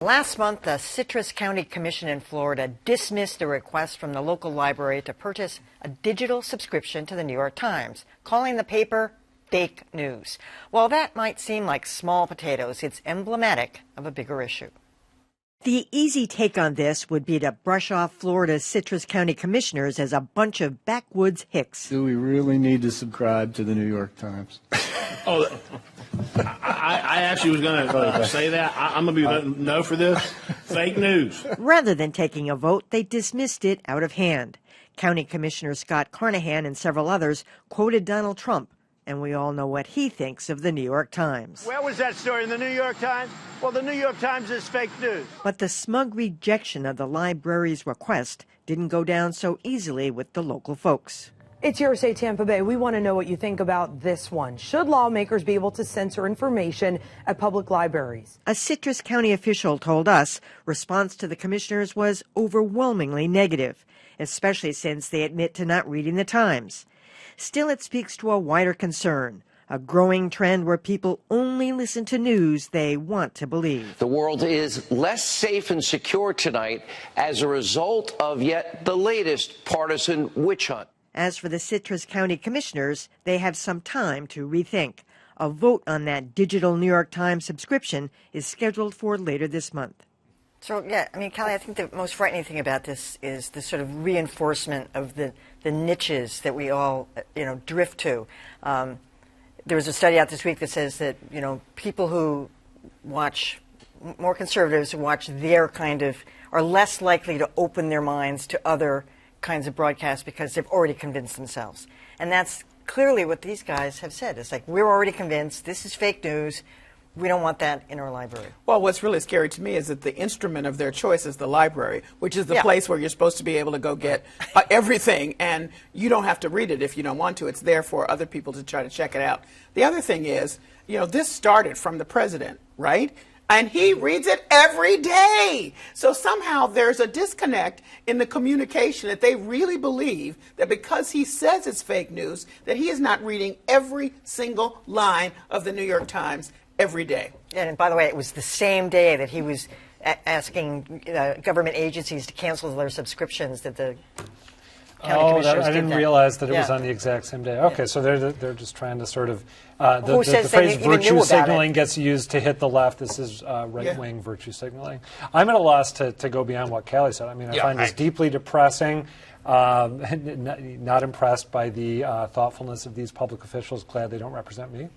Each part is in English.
Last month, the Citrus County Commission in Florida dismissed a request from the local library to purchase a digital subscription to the New York Times, calling the paper fake news. While that might seem like small potatoes, it's emblematic of a bigger issue. The easy take on this would be to brush off Florida's Citrus County commissioners as a bunch of backwoods hicks. Do we really need to subscribe to the New York Times? I actually was going to say that. I'm going to be voting no for this. Fake news. Rather than taking a vote, they dismissed it out of hand. County Commissioner Scott Carnahan and several others quoted Donald Trump, and we all know what he thinks of the New York Times. Where was that story, in the New York Times? Well, the New York Times is fake news. But the smug rejection of the library's request didn't go down so easily with the local folks. It's USA Tampa Bay. We want to know what you think about this one. Should lawmakers be able to censor information at public libraries? A Citrus County official told us response to the commissioners was overwhelmingly negative, especially since they admit to not reading the Times. Still, it speaks to a wider concern, a growing trend where people only listen to news they want to believe. The world is less safe and secure tonight as a result of yet the latest partisan witch hunt. As for the Citrus County commissioners, they have some time to rethink. A vote on that digital New York Times subscription is scheduled for later this month. So, yeah, I mean, Callie, I think the most frightening thing about this is the sort of reinforcement of the niches that we all, drift to. There was a study out this week that says that, people who watch, more conservatives who watch their kind of, are less likely to open their minds to other kinds of broadcasts because they've already convinced themselves. And that's clearly what these guys have said. It's like, we're already convinced, this is fake news, we don't want that in our library. Well, what's really scary to me is that the instrument of their choice is the library, which is the place where you're supposed to be able to go get everything, and you don't have to read it if you don't want to. It's there for other people to try to check it out. The other thing is, this started from the president, right? And he reads it every day. So somehow there's a disconnect in the communication that they really believe that because he says it's fake news, that he is not reading every single line of the New York Times every day. And by the way, it was the same day that he was asking government agencies to cancel their subscriptions that the county commissioners I didn't realize that it was on the exact same day. Okay, so they're just trying to sort of the phrase virtue signaling gets used to hit the left. This is right-wing virtue signaling. I'm at a loss to go beyond what Callie said. I mean, I find this deeply depressing. Not impressed by the thoughtfulness of these public officials. Glad they don't represent me.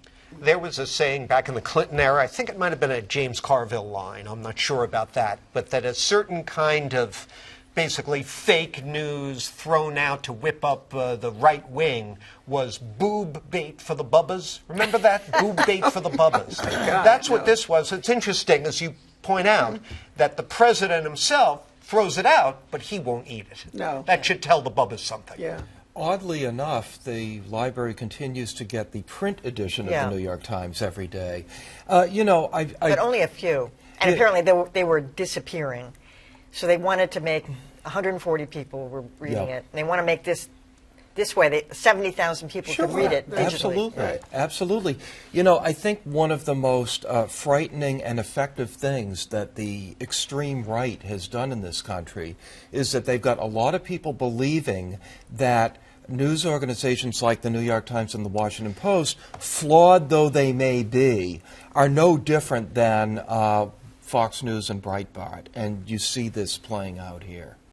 There was a saying back in the Clinton era, I think it might have been a James Carville line, I'm not sure about that, but that a certain kind of basically fake news thrown out to whip up the right wing was boob bait for the bubbas. Remember that? Boob bait for the bubbas. That's what this was. It's interesting, as you point out, that the president himself throws it out, but he won't eat it. No. That should tell the bubbas something. Yeah. Oddly enough, the library continues to get the print edition of the New York Times every day. But only a few. And apparently they were disappearing. So they wanted to make 140 people were reading it. And they want to make this way. 70,000 people could read it digitally. Absolutely. Right. Absolutely. I think one of the most frightening and effective things that the extreme right has done in this country is that they've got a lot of people believing that news organizations like the New York Times and the Washington Post, flawed though they may be, are no different than Fox News and Breitbart. And you see this playing out here.